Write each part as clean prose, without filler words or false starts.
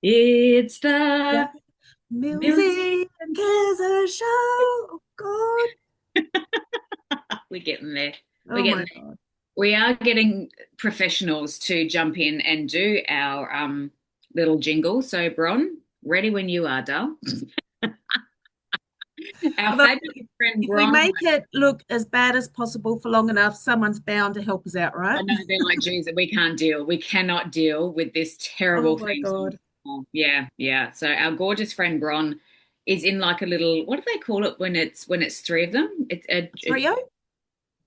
It's Yeah. the music. Music is a show. Oh God. We're getting there. We're Oh getting my there. God. We are getting professionals to jump in and do our little jingle. So, Bron, ready when you are, Dal. Our Although fabulous friend if we Bron. make it look as bad as possible for long enough, someone's bound to help us out, I right? know they're like, geez, we can't deal. We cannot deal with this Oh terrible my thing. God. Yeah, yeah. So our gorgeous friend Bron is in like a little, what do they call it when it's three of them? It's a Trio?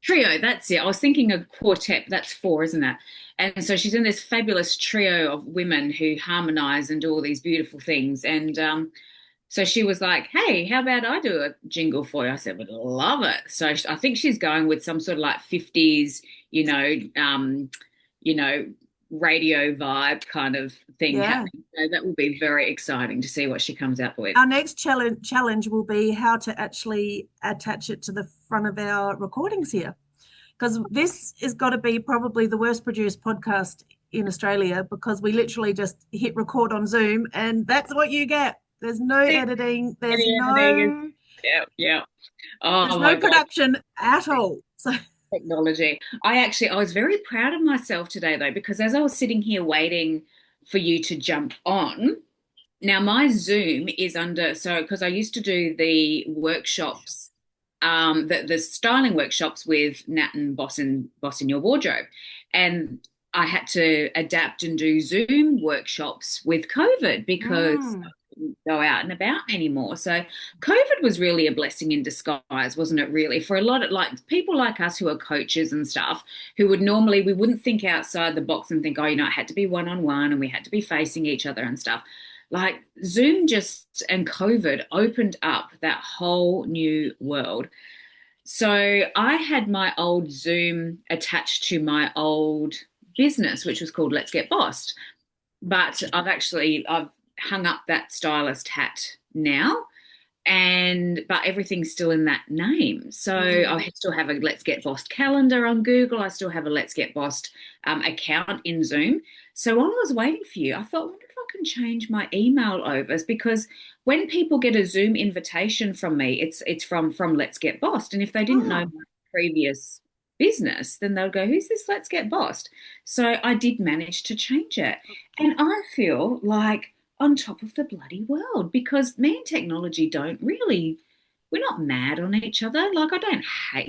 trio. That's it. I was thinking a quartet. That's four, isn't that? And so she's in this fabulous trio of women who harmonize and do all these beautiful things. And so she was like, "Hey, how about I do a jingle for you?" I said, "Would love it." So I think she's going with some sort of like 50s, you know, you know, radio vibe kind of thing Yeah. happening. So that will be very exciting to see what she comes out with. Our next challenge will be how to actually attach it to the front of our recordings here. Because this has got to be probably the worst produced podcast in Australia because we literally just hit record on Zoom and that's what you get. There's no editing, Any editing is, yeah, yeah. there's Oh no my God. production at all. So Technology. I was very proud of myself today though, because as I was sitting here waiting for you to jump on, now my Zoom is under, so because I used to do the workshops, the styling workshops with Nat and Boss in Your Wardrobe. And I had to adapt and do Zoom workshops with COVID because mm, go out and about anymore. So COVID was really a blessing in disguise, wasn't it? Really, for a lot of like people like us who are coaches and stuff, who would normally we wouldn't think outside the box and think, oh, it had to be one on one and we had to be facing each other and stuff. Like Zoom just and COVID opened up that whole new world. So I had my old Zoom attached to my old business, which was called Let's Get Bossed, but I've hung up that stylist hat now, and but everything's still in that name. So mm. I still have a Let's Get Bossed calendar on Google. I still have a Let's Get Bossed account in Zoom. So while I was waiting for you, I thought, I wonder if I can change my email over because when people get a Zoom invitation from me, it's from Let's Get Bossed, and if they didn't know Oh, my previous business, then they'll go, "Who's this Let's Get Bossed?" So I did manage to change it, and I feel like on top of the bloody world because me and technology don't really we're not mad on each other. Like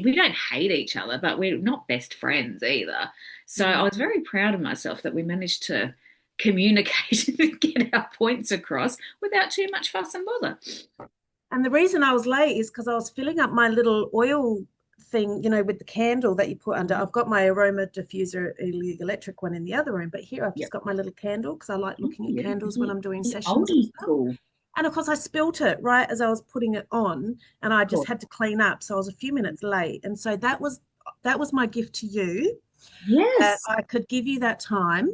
we don't hate each other, but we're not best friends either. So I was mm. very proud of myself that we managed to communicate and get our points across without too much fuss and bother. And the reason I was late is because I was filling up my little oil thing, with the candle that you put under. I've got my aroma diffuser electric one in the other room, but here I've just Yep. got my little candle because I like Oh, looking at yeah, candles when I'm doing the sessions and oldie stuff. school. And of course, I spilt it right as I was putting it on, and I just Cool. had to clean up. So I was a few minutes late, and so that was my gift to you. That Yes. I could give you that time.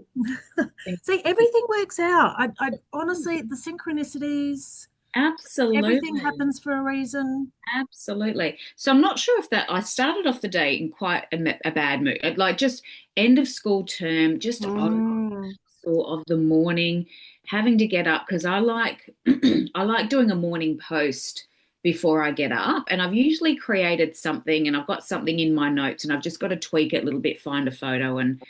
See, everything works out. I honestly, the synchronicities, everything Absolutely. happens for a reason. Absolutely. So I'm not sure if that I started off the day in quite a bad mood, like just end of school term, just over Mm. of the morning, having to get up because I like I like doing a morning post before I get up, and I've usually created something, and I've got something in my notes, and I've just got to tweak it a little bit, find a photo, and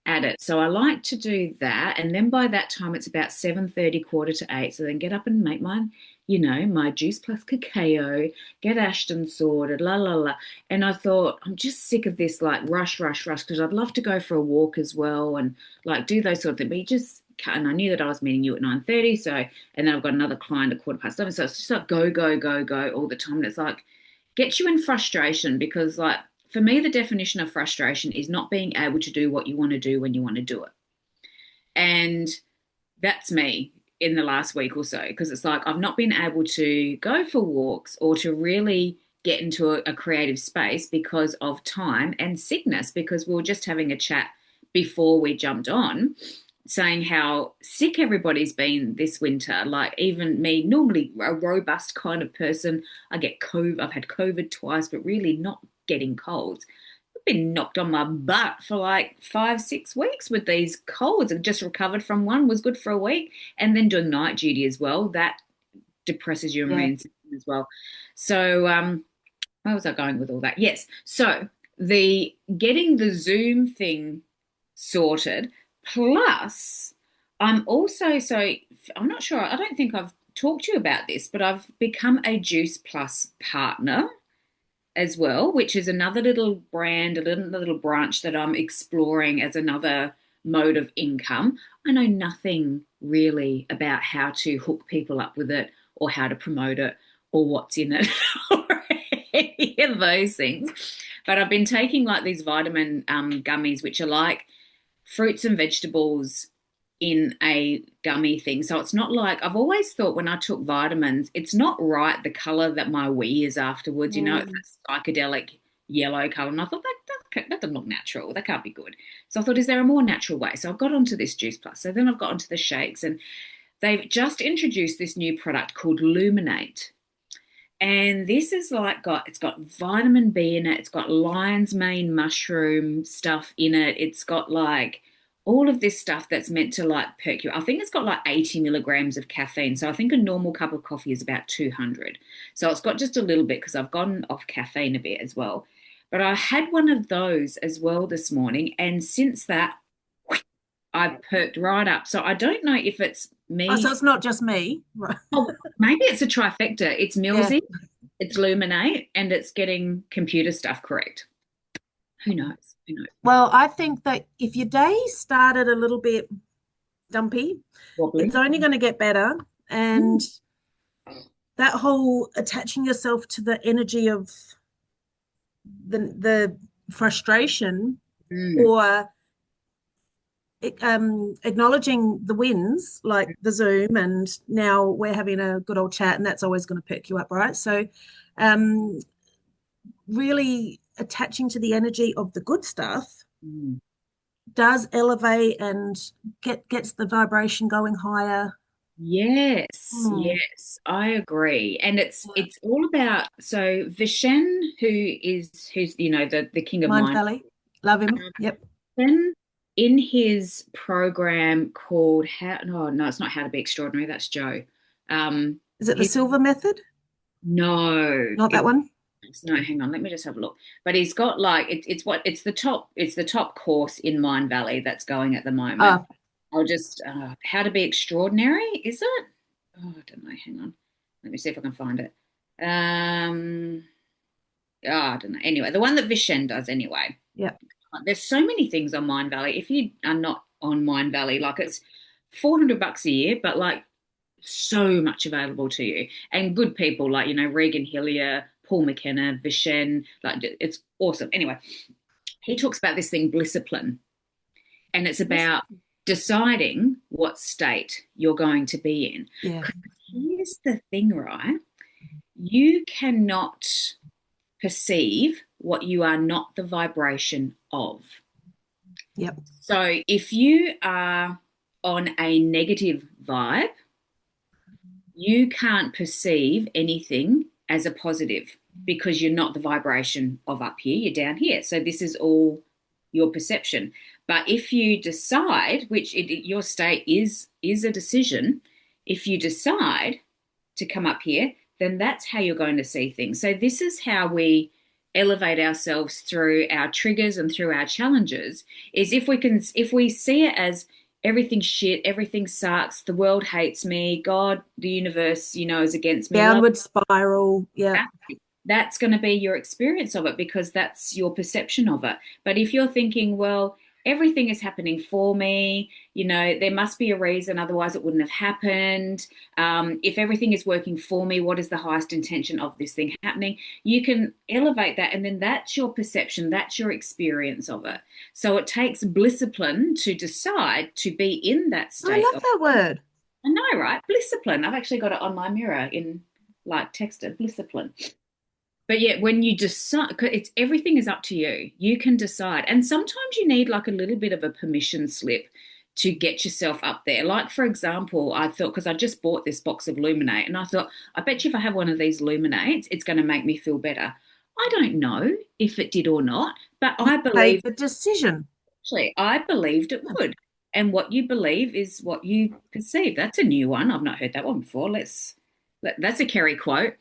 add it. So I like to do that, and then by that time it's about 7:30, quarter to eight. So then get up and make my juice plus cacao, get Ashton sorted, la la la. And I thought I'm just sick of this like rush, rush, rush because I'd love to go for a walk as well and like do those sort of things. But you just can't. And I knew that I was meeting you at 9:30, so and then I've got another client at quarter past 11. So it's just like go, go, go, go all the time. And it's like gets you in frustration because like for me the definition of frustration is not being able to do what you want to do when you want to do it. And that's me in the last week or so because it's like I've not been able to go for walks or to really get into a creative space because of time and sickness because we were just having a chat before we jumped on saying how sick everybody's been this winter. Like even me, normally a robust kind of person, I've had COVID twice, but really not getting colds. been knocked on my butt for like 5, 6 weeks with these colds. I just recovered from one, was good for a week, and then doing night duty as well. That depresses your Yeah. immune system as well. So, where was I going with all that? Yes. So the getting the Zoom thing sorted, plus I'm also so I'm not sure. I don't think I've talked to you about this, but I've become a Juice Plus partner as well, which is another little brand, a little branch that I'm exploring as another mode of income. I know nothing really about how to hook people up with it or how to promote it or what's in it or any of those things. But I've been taking like these vitamin gummies, which are like fruits and vegetables in a gummy thing. So it's not like I've always thought when I took vitamins, it's not right the color that my wee is afterwards. You know, it's Mm. that psychedelic yellow color. And I thought that doesn't look natural. That can't be good. So I thought, is there a more natural way? So I got onto this Juice Plus. So then I've got onto the shakes, and they've just introduced this new product called Luminate. And this is like it's got vitamin B in it. It's got lion's mane mushroom stuff in it. It's got like all of this stuff that's meant to like perk you. I think it's got like 80 milligrams of caffeine. So I think a normal cup of coffee is about 200. So it's got just a little bit because I've gone off caffeine a bit as well. But I had one of those as well this morning. And since that, I've perked right up. So I don't know if it's Oh, so me. it's not just me. Right. Oh, maybe it's a trifecta. It's Yeah. Millsy, it's Luminate, and it's getting computer stuff correct. Who knows? Who knows? Well, I think that if your day started a little bit dumpy, it's Wobbly. only going to get better. And Mm, that whole attaching yourself to the energy of the frustration mm, or acknowledging the wins, like the Zoom, and now we're having a good old chat, and that's always going to perk you up, right? So, um, really attaching to the energy of the good stuff mm. does elevate and gets the vibration going higher. Yes, Hmm. yes, I agree. And it's all about so Vishen, who's the king of Mind mind. Valley, love him. Yep. Vishen in his program called How no, no, it's not How to Be Extraordinary, that's Joe. Is it the His Silver Method? no, Not that one. no, hang on, let me just have a look. But he's got like it's the top course in Mind Valley that's going at the moment. Ah, I'll just How to Be Extraordinary, is it? Oh, I don't know. Hang on. Let me see if I can find it. I don't know. Anyway, the one that Vishen does anyway. yeah. There's so many things on Mind Valley. If you are not on Mind Valley, like it's $400 a year, but like so much available to you and good people like Regan Hillier, Paul McKenna, Vishen, like it's awesome. Anyway, he talks about this thing blissipline, and it's Yes. about deciding what state you're going to be in. Yeah. 'Cause here's the thing, right? You cannot perceive what you are not the vibration of. Yep. So if you are on a negative vibe, you can't perceive anything as a positive because you're not the vibration of up here, you're down here. So this is all your perception. But if you decide, your state is a decision, if you decide to come up here, then that's how you're going to see things. So this is how we elevate ourselves through our triggers and through our challenges is if we see it as everything's shit, everything sucks, the world hates me, God, the universe, is against me. Downward spiral. Yeah. That's going to be your experience of it because that's your perception of it. But if you're thinking, well, everything is happening for me, there must be a reason, otherwise it wouldn't have happened. If everything is working for me, what is the highest intention of this thing happening? You can elevate that, and then that's your perception, that's your experience of it. So it takes discipline to decide to be in that I state love of, that word. I know, right? Discipline. I've actually got it on my mirror in like texted, discipline. But yet, when you decide, 'cause it's everything is up to you. You can decide, and sometimes you need like a little bit of a permission slip to get yourself up there. Like for example, I thought because I just bought this box of Luminate, and I thought, I bet you if I have one of these Luminates, it's going to make me feel better. I don't know if it did or not, but You I made believe the decision. actually I believed it would. And what you believe is what you perceive. That's a new one. I've not heard that one before. That's a Kerry quote.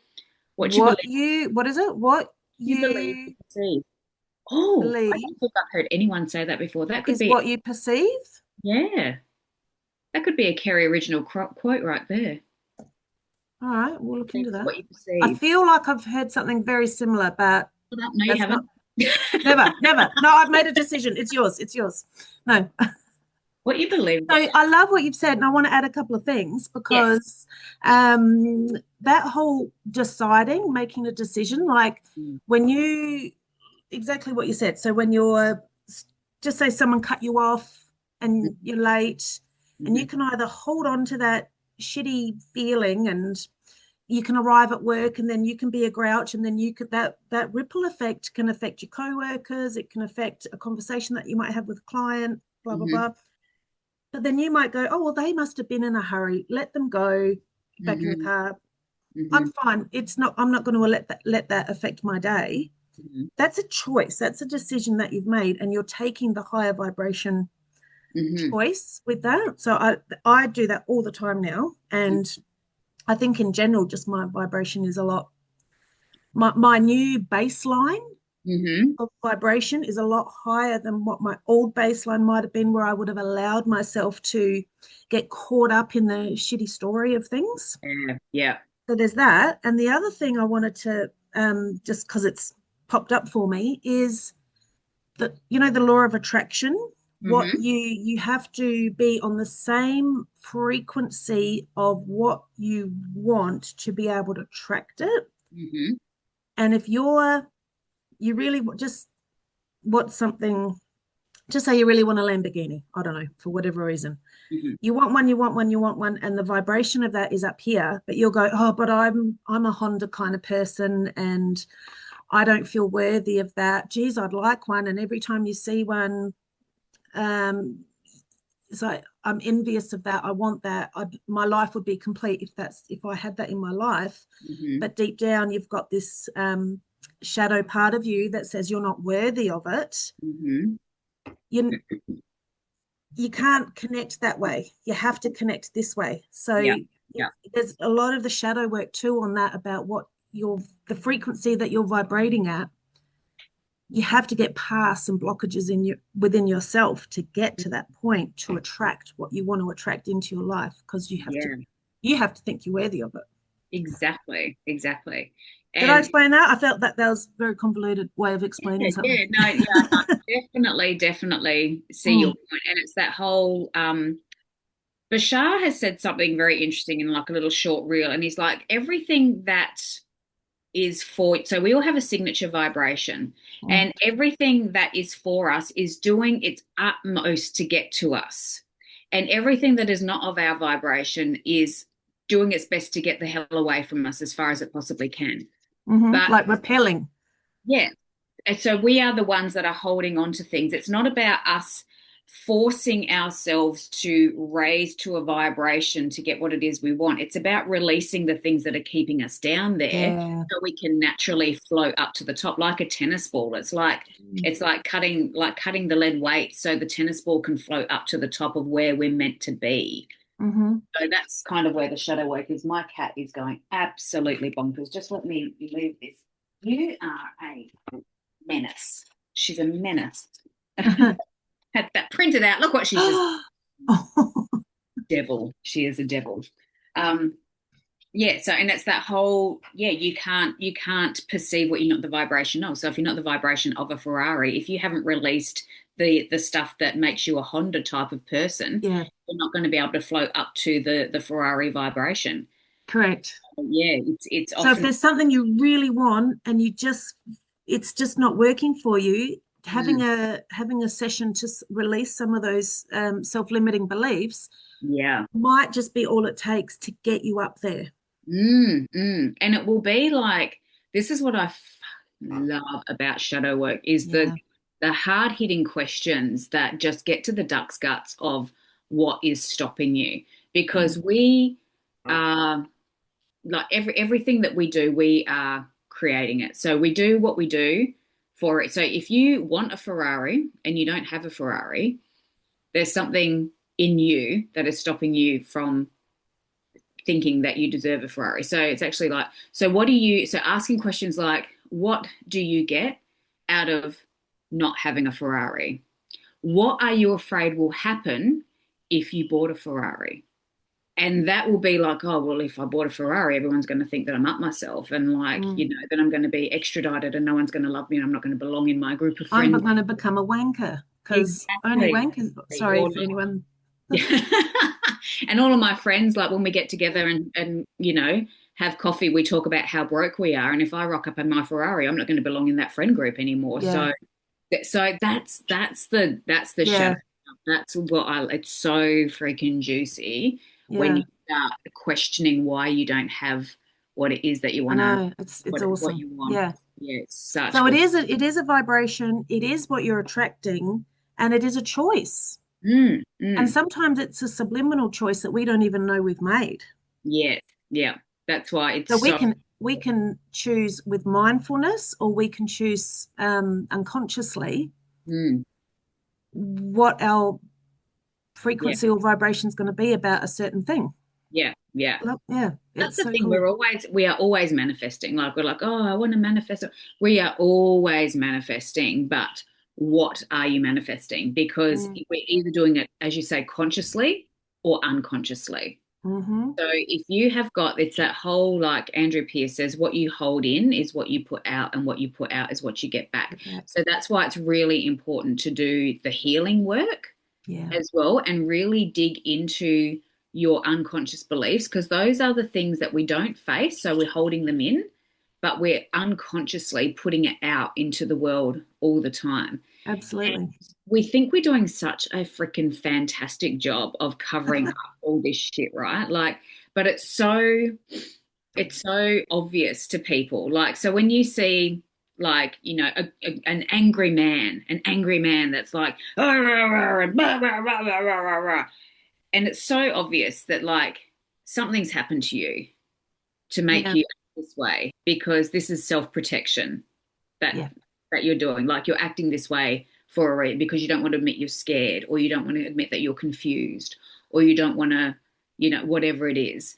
What What is it? What you believe you you perceive. Oh, I believe don't think I've heard anyone say that before. That could is be, what you perceive. yeah, that could be a Kerry original quote right there. All right, we'll look into that. What you I perceive. feel like I've heard something very similar, but No, you that's not haven't. never, never. No, I've made a decision. It's yours. It's yours. No. What you believe. So I love what you've said, and I want to add a couple of things Yes. because um, that whole deciding, making a decision, like Mm-hmm. when you exactly what you said. So when you're just say someone cut you off and you're late, and you can either hold on to that shitty feeling and you can arrive at work and then you can be a grouch and then you could that ripple effect can affect your co-workers, it can affect a conversation that you might have with a client, blah blah Mm-hmm. blah. But then you might go, oh well, they must have been in a hurry, let them go back in the Mm-hmm. car. I'm Mm-hmm. fine, I'm not going to let that affect my day. Mm-hmm. That's a choice, that's a decision that you've made, and you're taking the higher vibration Mm-hmm. choice with that. So I do that all the time now, and I think in general just my vibration is a lot, my new baseline Mm-hmm. of vibration is a lot higher than what my old baseline might have been, where I would have allowed myself to get caught up in the shitty story of things. Yeah. Yeah. So there's that. And the other thing I wanted to just because it's popped up for me is that, the law of attraction. What Mm-hmm. you have to be on the same frequency of what you want to be able to attract it. Mm-hmm. And if you really just want something, just say you really want a Lamborghini, I don't know, for whatever reason. Mm-hmm. You want one, you want one, you want one, and the vibration of that is up here, but you'll go, oh, but I'm a Honda kind of person and I don't feel worthy of that. Geez, I'd like one. And every time you see one, um, so I'm envious of that. I want that. My life would be complete if I had that in my life. Mm-hmm. But deep down, you've got this shadow part of you that says you're not worthy of it. Mm-hmm. You you can't connect that way. You have to connect this way. So Yeah. Yeah. there's a lot of the shadow work too on that, about what the frequency that you're vibrating at. You have to get past some blockages within yourself to get to that point to attract what you want to attract into your life, because Yeah. you have to think you're worthy of it. Exactly. Exactly. Did I And explain that? I felt that was a very convoluted way of explaining yeah, something. yeah, no, yeah, no, definitely see your Mm, point. And it's that whole Bashar has said something very interesting in like a little short reel, and he's like, everything that is for, so we all have a signature vibration, mm, and everything that is for us is doing its utmost to get to us. And everything that is not of our vibration is doing its best to get the hell away from us as far as it possibly can. But like repelling. yeah, and so we are the ones that are holding on to things. It's not about us forcing ourselves to raise to a vibration to get what it is we want. It's about releasing the things that are keeping us down there Yeah. so we can naturally float up to the top like a tennis ball. Mm, It's like cutting the lead weight so the tennis ball can float up to the top of where we're meant to be. mm-hmm. So that's kind of where the shadow work is. My cat is going absolutely bonkers. Just let me leave this. You are a menace. She's a menace. Had that printed out. Look what she's just devil. She is a devil. Um, yeah. So, and it's that whole you can't perceive what you're not the vibration of. So if you're not the vibration of a Ferrari, if you haven't released the stuff that makes you a Honda type of person, Yeah, you're not going to be able to float up to the Ferrari vibration. correct. Yeah, it's So if often. there's something you really want and it's just not working for you, Mm, having a session to release some of those self-limiting beliefs yeah. might just be all it takes to get you up there. And it will be like this is what I love about shadow work is the Yeah. the hard hitting questions that just get to the duck's guts of what is stopping you because we are like everything that we do we are creating it. So we do what we do for it. So if you want a Ferrari and you don't have a Ferrari, there's something in you that is stopping you from thinking that you deserve a Ferrari. So it's actually like, so asking questions like, what do you get out of not having a Ferrari? What are you afraid will happen if you bought a Ferrari? And that will be like, oh, well, if I bought a Ferrari, everyone's going to think that I'm up myself. And like, Mm. then I'm going to be extradited and no one's going to love me and I'm not going to belong in my group of I'm friends. going to become a wanker because only Exactly. wankers, sorry Or for anyone. yeah. And all of my friends, like when we get together and have coffee, we talk about how broke we are. And if I rock up in my Ferrari, I'm not going to belong in that friend group anymore. Yeah, So that's the shadow. yeah, That's what it's so freaking juicy when yeah. you start questioning why you don't have what it is that you I want to, know. It's what awesome. you want. Yeah. Yeah, it's such So it good. is a vibration. It is what you're attracting, and it is a choice. Mm, And mm. sometimes it's a subliminal choice that we don't even know we've made. Yeah, yeah. That's why it's So we so. can we can choose with mindfulness, or we can choose unconsciously Mm, what our yeah, frequency or vibration is going to be about a certain thing. yeah, yeah. Well, yeah, That's it's the so thing. cool. We are always manifesting. Like we're like, oh, I want to manifest. We are always manifesting, but what are you manifesting? Because Mm, we're either doing it, as you say, consciously or unconsciously. mm-hmm. So if you have got, it's that whole, like Andrew Pierce says, what you hold in is what you put out, and what you put out is what you get back. So that's why it's really important to do the healing work Yeah, as well and really dig into your unconscious beliefs, because those are the things that we don't face. So we're holding them in, but we're unconsciously putting it out into the world all the time. And absolutely. we think we're doing such a freaking fantastic job of covering up all this shit, right? Like, but it's so obvious to people. Like, so when you see like, an angry man that's like, "Ah, rah, rah, rah, rah, rah, rah, rah, rah, rah," and it's so obvious that like something's happened to you to make Yeah, you act this way, because this is self-protection that yeah, that you're doing. Like you're acting this way for a reason, because you don't want to admit you're scared, or you don't want to admit that you're confused, or you don't want to, whatever it is.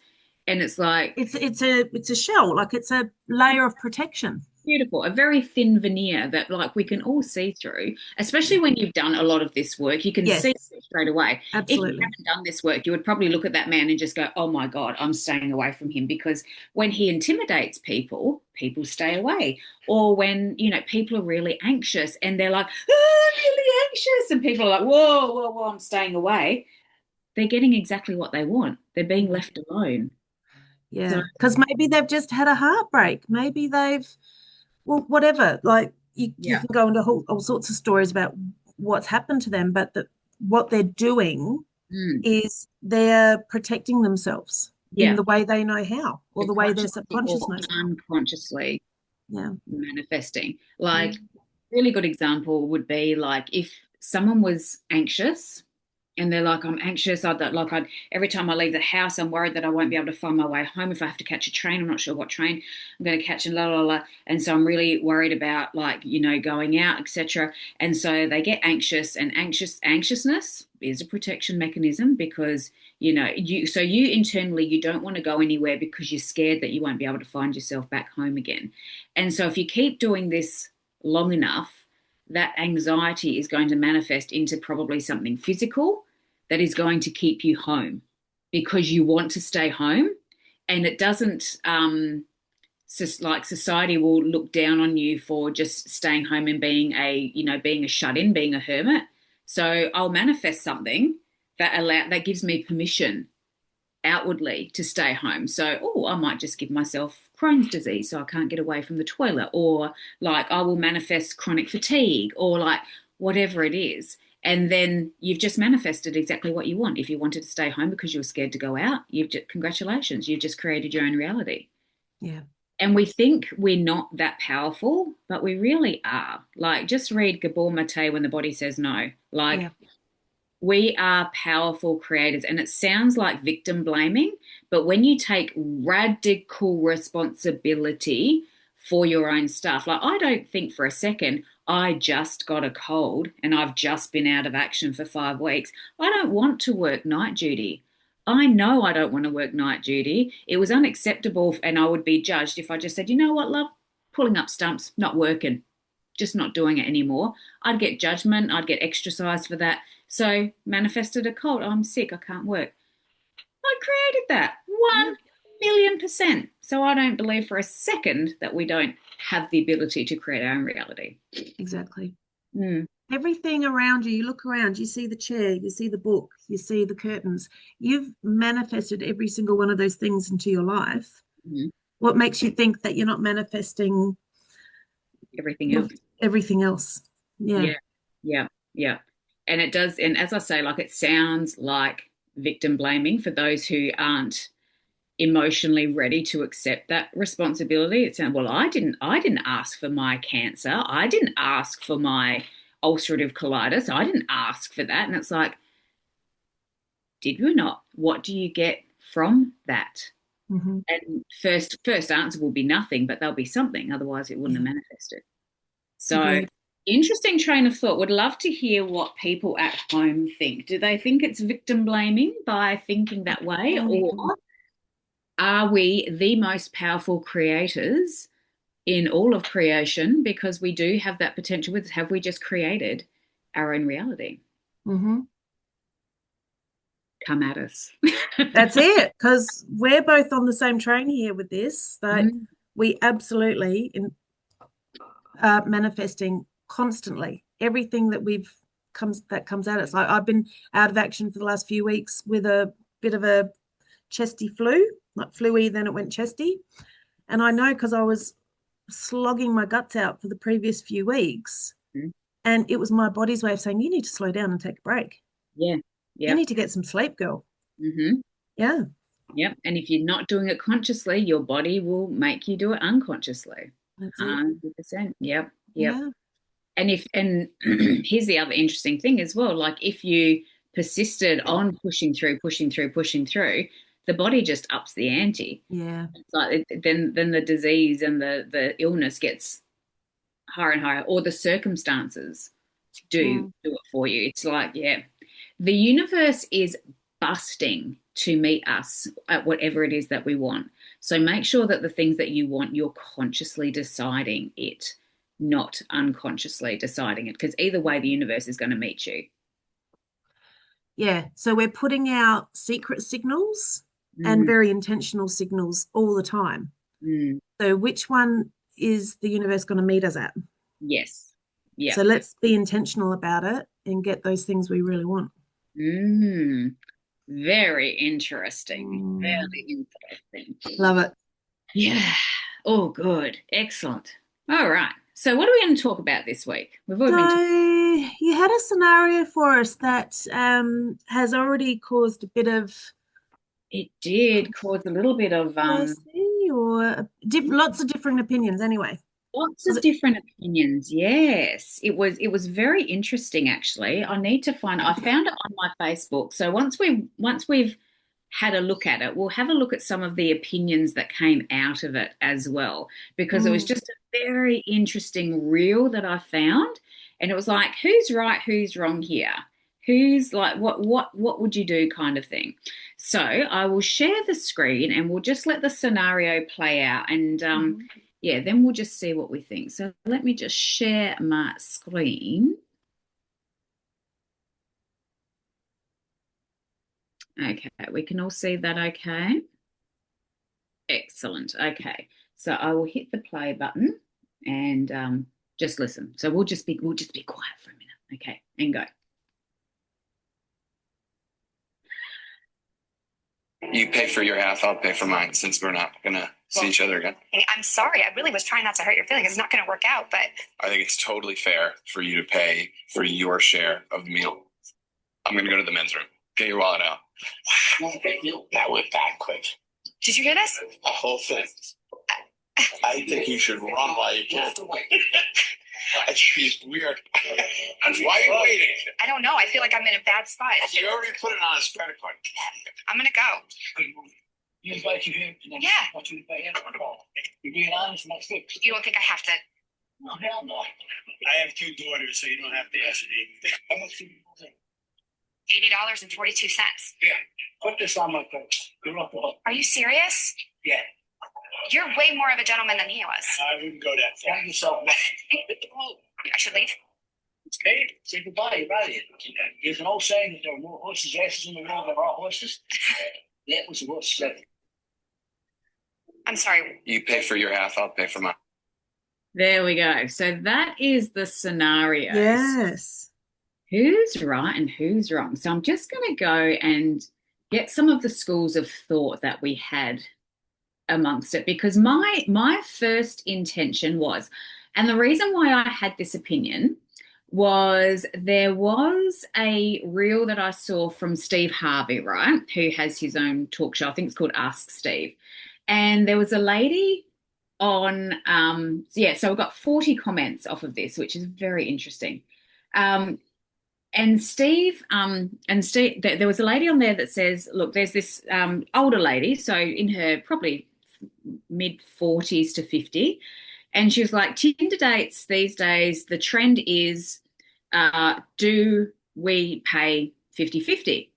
And it's like, it's a shell, like it's a layer of protection. beautiful, a very thin veneer that like we can all see through, especially Yeah. when you've done a lot of this work, you can see Yes, it straight away. If you absolutely. haven't done this work, you would probably look at that man and just go, oh my God, I'm staying away from him, because when he intimidates people, people stay away. Or when, people are really anxious and they're like, oh, I'm really anxious. And people are like, whoa, whoa, whoa, I'm staying away. They're getting exactly what they want. They're being Yeah. left alone. So Yeah, because maybe they've just had a heartbreak. Maybe they've, well, whatever. Like you yeah, can go into all sorts of stories about what's happened to them, but what they're doing mm, is they're protecting themselves in yeah, the way they know how, or you're the way their consciously subconscious or knows how. unconsciously Yeah. manifesting. Like, Mm. really good example would be like if someone was anxious and they're like, I'm anxious. I'd every time I leave the house, I'm worried that I won't be able to find my way home. If I have to catch a train, I'm not sure what train I'm going to catch, and la la la. And so I'm really worried about like, going out, etc. And so they get anxious, and anxiousness is a protection mechanism, because you internally you don't want to go anywhere because you're scared that you won't be able to find yourself back home again. And so if you keep doing this long enough, that anxiety is going to manifest into probably something physical that is going to keep you home, because you want to stay home. And it doesn't, like society will look down on you for just staying home and being a shut in, being a hermit. So I'll manifest something that gives me permission outwardly to stay home. So, oh, I might just give myself Crohn's disease so I can't get away from the toilet, or like I will manifest chronic fatigue, or like whatever it is. And then you've just manifested exactly what you want. If you wanted to stay home because you were scared to go out, congratulations, you've just created your own reality. Yeah. And we think we're not that powerful, but we really are. Like, just read Gabor Mate, When the Body Says No. Like, Yeah. we are powerful creators. And it sounds like victim blaming, but when you take radical responsibility for your own stuff. Like, I don't think for a second, I just got a cold and I've just been out of action for 5 weeks. I don't want to work night duty. I know I don't want to work night duty. It was unacceptable, and I would be judged if I just said, you know what, love, pulling up stumps, not working, just not doing it anymore. I'd get judgment, I'd get exercised for that. So, manifested a cold. I'm sick, I can't work. I created that Yeah, 1,000,000%. So I don't believe for a second that we don't have the ability to create our own reality. exactly. Mm, Everything around you, you look around, you see the chair, you see the book, you see the curtains. You've manifested every single one of those things into your life. mm, What makes you think that you're not manifesting everything else. everything else? Yeah. Yeah, yeah, yeah. And it does, and as I say, like, it sounds like victim blaming for those who aren't emotionally ready to accept that responsibility. It sounds, well, I didn't ask for my cancer. I didn't ask for my ulcerative colitis. I didn't ask for that. And it's like, did you not? What do you get from that? Mm-hmm. And first answer will be nothing, but there'll be something. Otherwise, it wouldn't Yeah. have manifested. So Agreed. interesting train of thought. Would love to hear what people at home think. Do they think it's victim blaming by thinking that way, or Um, are we the most powerful creators in all of creation because we do have that potential with? Have we just created our own reality? mm-hmm. Come at us. That's it, because we're both on the same train here with this. That Mm, we absolutely are manifesting constantly everything that comes at us. Like I've been out of action for the last few weeks with a bit of a chesty flu, like flu-y, then it went chesty. And I know because I was slogging my guts out for the previous few weeks. mm. And it was my body's way of saying, you need to slow down and take a break. Yeah. You Yep. need to get some sleep, girl. Mm-hmm. Yeah, Yep. And if you're not doing it consciously, your body will make you do it unconsciously. that's it. 100%. Yep. Yep. Yeah. And here's the other interesting thing as well. Like, if you persisted on pushing through, pushing through, pushing through, the body just ups the ante. Yeah. It's like then the disease and the illness gets higher and higher, or the circumstances Mm. do it for you. It's like, yeah, the universe is busting to meet us at whatever it is that we want. So make sure that the things that you want, you're consciously deciding it, not unconsciously deciding it, because either way, the universe is going to meet you. Yeah. So we're putting out secret signals and Mm, very intentional signals all the time. mm, So which one is the universe going to meet us at? yes. Yeah. So let's be intentional about it and get those things we really want. Mm, very interesting. Mm, Very interesting. love it. Yeah. Oh, good. Excellent. All right. So, what are we going to talk about this week? We've already been So talking. you had a scenario for us that has already caused a bit of It did cause a little bit of controversy or lots of different opinions anyway. lots Was of it? different opinions. Yes, it was very interesting actually. I found it on my Facebook. So once we've had a look at it, we'll have a look at some of the opinions that came out of it as well, because it was Mm, just a very interesting reel that I found, and it was like, who's right, who's wrong here? Who's like, what would you do, kind of thing. So I will share the screen and we'll just let the scenario play out, and mhm. yeah, then we'll just see what we think. So let me just share my screen. Okay, we can all see that okay? Excellent. Okay. So I will hit the play button and just listen. So we'll just be quiet for a minute. Okay, and go. You pay for your half, I'll pay for mine, since we're not gonna see each other again. Hey, I'm sorry. I really was trying not to hurt your feelings. It's not going to work out, but I think it's totally fair for you to pay for your share of the meal. I'm gonna go to the men's room. Get your wallet out. Wow, that went that quick. did you hear this? The whole thing. I think you should run while you can. She's weird. Why are you waiting? I don't know. I feel like I'm in a bad spot. You already put it on his credit card. I'm going to go. Yeah. You're being honest, and that's it. You don't think I have to? No, hell no. I have 2 daughters, so you don't have to ask me. How much do you think? $80.42. Yeah. Put this on my plate. You're off the hook. Are you serious? Yeah. You're way more of a gentleman than he was. I wouldn't go that far. Find yourself back. I should leave. It's paid. Say goodbye. You're out of here. There's an old saying that there are more horses' asses in the world than there are horses. That was the worst said. I'm sorry. You pay for your half, I'll pay for mine. There we go. So that is the scenarios. Yes. Who's right and who's wrong? So I'm just going to go and get some of the schools of thought that we had amongst it, because my first intention was, and the reason why I had this opinion was there was a reel that I saw from Steve Harvey, right, who has his own talk show. I think it's called Ask Steve. And there was a lady on, so we got 40 comments off of this, which is very interesting. And Steve, there was a lady on there that says, look, there's this older lady, so in her probably mid 40s to 50, and she was like, Tinder dates these days, the trend is, do we pay 50-50?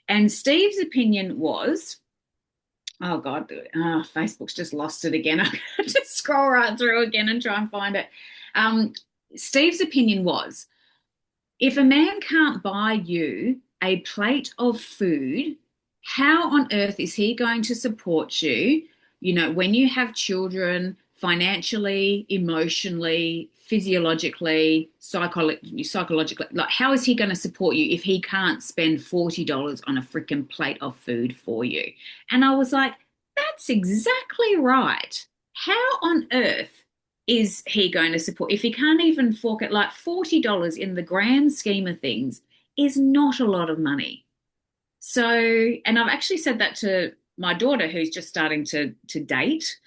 And Steve's opinion was, oh God, Facebook's just lost it again. I have to scroll right through again and try and find it. Steve's opinion was, if a man can't buy you a plate of food, how on earth is he going to support you, when you have children, financially, emotionally, physiologically, psychologically? Like, how is he going to support you if he can't spend $40 on a freaking plate of food for you? And I was like, that's exactly right. How on earth is he going to support if he can't even fork it? Like, $40 in the grand scheme of things is not a lot of money. So, and I've actually said that to my daughter, who's just starting to date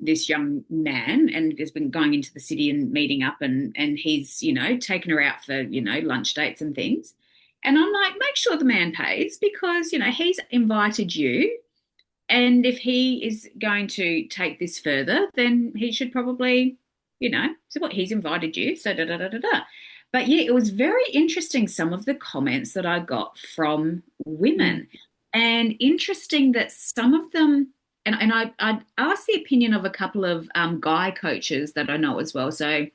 this young man, and has been going into the city and meeting up, and he's, taken her out for, lunch dates and things. And I'm like, make sure the man pays, because, he's invited you. And if he is going to take this further, then he should probably, so what, he's invited you, so da-da-da-da-da. But yeah, it was very interesting, some of the comments that I got from women. And interesting that some of them, and I asked the opinion of a couple of guy coaches that I know as well. So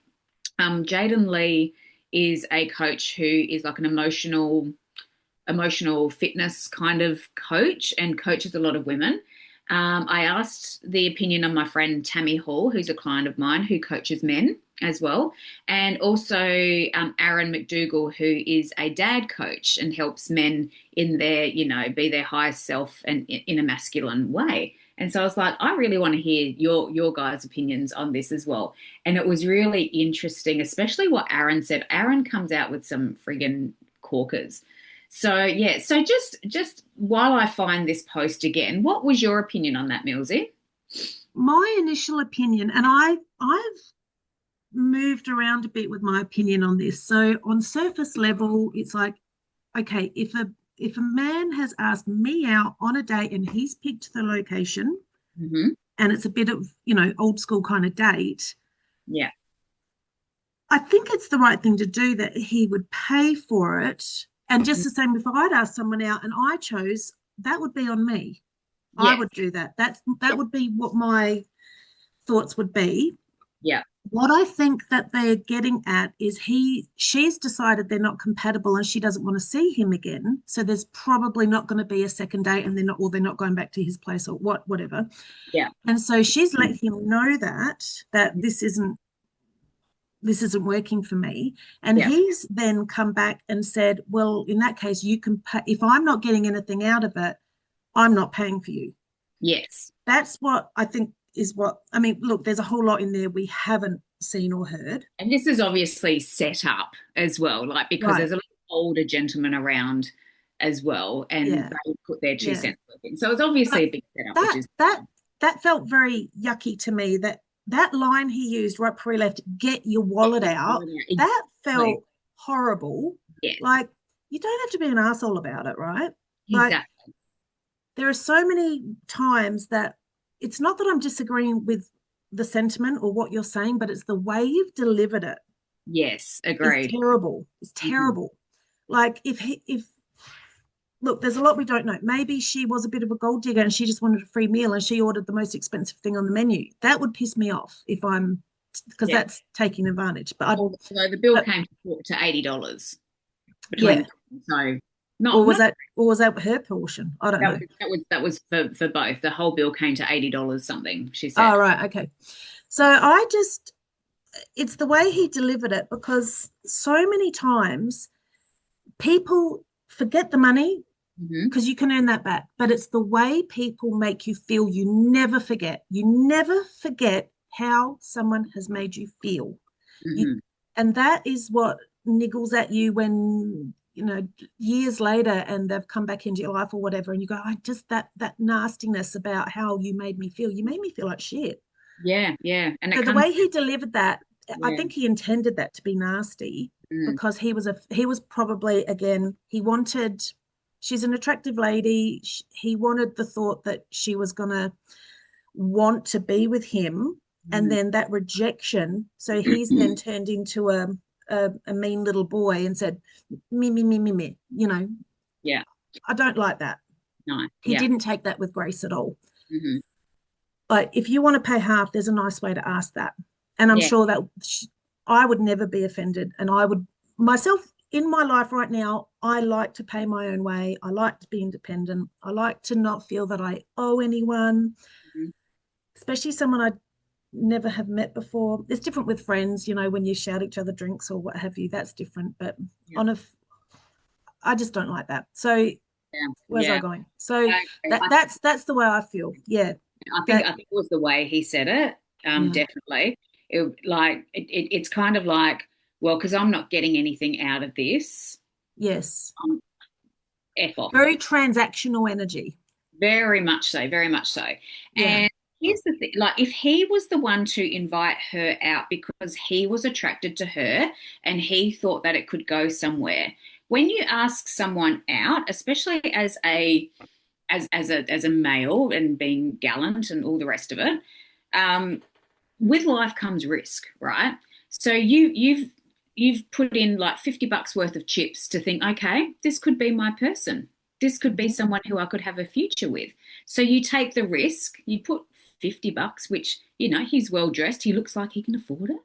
Jaden Lee is a coach who is like an emotional fitness kind of coach and coaches a lot of women. I asked the opinion of my friend Tammy Hall, who's a client of mine who coaches men as well, and also Aaron McDougall, who is a dad coach and helps men in their, be their highest self and in a masculine way. And so I was like, I really want to hear your guys' opinions on this as well. And it was really interesting, especially what Aaron said. Aaron comes out with some friggin' corkers. So, yeah, so just while I find this post again, what was your opinion on that, Millsy? My initial opinion, and I've moved around a bit with my opinion on this. So on surface level, it's like, okay, if a man has asked me out on a date and he's picked the location, and it's a bit of, old school kind of date. Yeah. I think it's the right thing to do, that he would pay for it. And just the same, if I'd asked someone out and I chose, that would be on me. Yes. I would do that. That would be what my thoughts would be. Yeah. What I think that they're getting at is she's decided they're not compatible and she doesn't want to see him again. So there's probably not going to be a second date, and they're not going back to his place or whatever. Yeah. And so she's let him know that this isn't working for me. And he's then come back and said, well, in that case, you can pay. If I'm not getting anything out of it, I'm not paying for you. Yes. That's what I think is look, there's a whole lot in there we haven't seen or heard. And this is obviously set up as well, like, because there's a lot of older gentlemen around as well, and they put their 2 cents in. So it's obviously a big setup. That felt very yucky to me, that line he used right before he left, get your wallet out, exactly. That felt horrible. Yes. Like, you don't have to be an asshole about it, right? Exactly. there are so many times that it's not that I'm disagreeing with the sentiment or what you're saying, but it's the way you've delivered it Yes, is agreed. terrible. It's Mm-hmm. terrible. Like if look, there's a lot we don't know. Maybe she was a bit of a gold digger and she just wanted a free meal and she ordered the most expensive thing on the menu. That would piss me off if I'm because Yeah. that's taking advantage. But Although the bill came to $80 between, yeah, so not or was that her portion? I don't know. that was for both. The whole bill came to $80 something, she said. Oh, right, okay. So it's the way he delivered it because so many times people forget the money because you can earn that back, but it's the way people make you feel. You never forget. You never forget how someone has made you feel. And that is what niggles at you when, years later and they've come back into your life or whatever, and you go, I just that nastiness about how you made me feel. You made me feel like shit. Yeah, yeah. And So the way he delivered that, I Yeah. think he intended that to be nasty because he was probably, again, she's an attractive lady. He wanted the thought that she was going to want to be with him, and then that rejection. So he's then turned into a mean little boy and said, me, me, me, me, me, Yeah. I don't like that. No. He Yeah. didn't take that with grace at all. Mm-hmm. Like, if you want to pay half, there's a nice way to ask that. And I'm sure that I would never be offended. And I would myself in my life right now, I like to pay my own way. I like to be independent. I like to not feel that I owe anyone, especially someone I never have met before. It's different with friends, when you shout each other drinks or what have you, that's different. But I just don't like that. So where's I going? So that's the way I feel. Yeah. I think it was the way he said it. Definitely. It's kind of like, well, because I'm not getting anything out of this. Yes. F off. Very transactional energy. Very much so. Very much so. Yeah. And here's the thing, like if he was the one to invite her out because he was attracted to her and he thought that it could go somewhere, when you ask someone out, especially as a male and being gallant and all the rest of it, with life comes risk, right? So you've put in like $50 worth of chips to think, okay, this could be my person. This could be someone who I could have a future with. So you take the risk, you put $50, which, he's well dressed. He looks like he can afford it.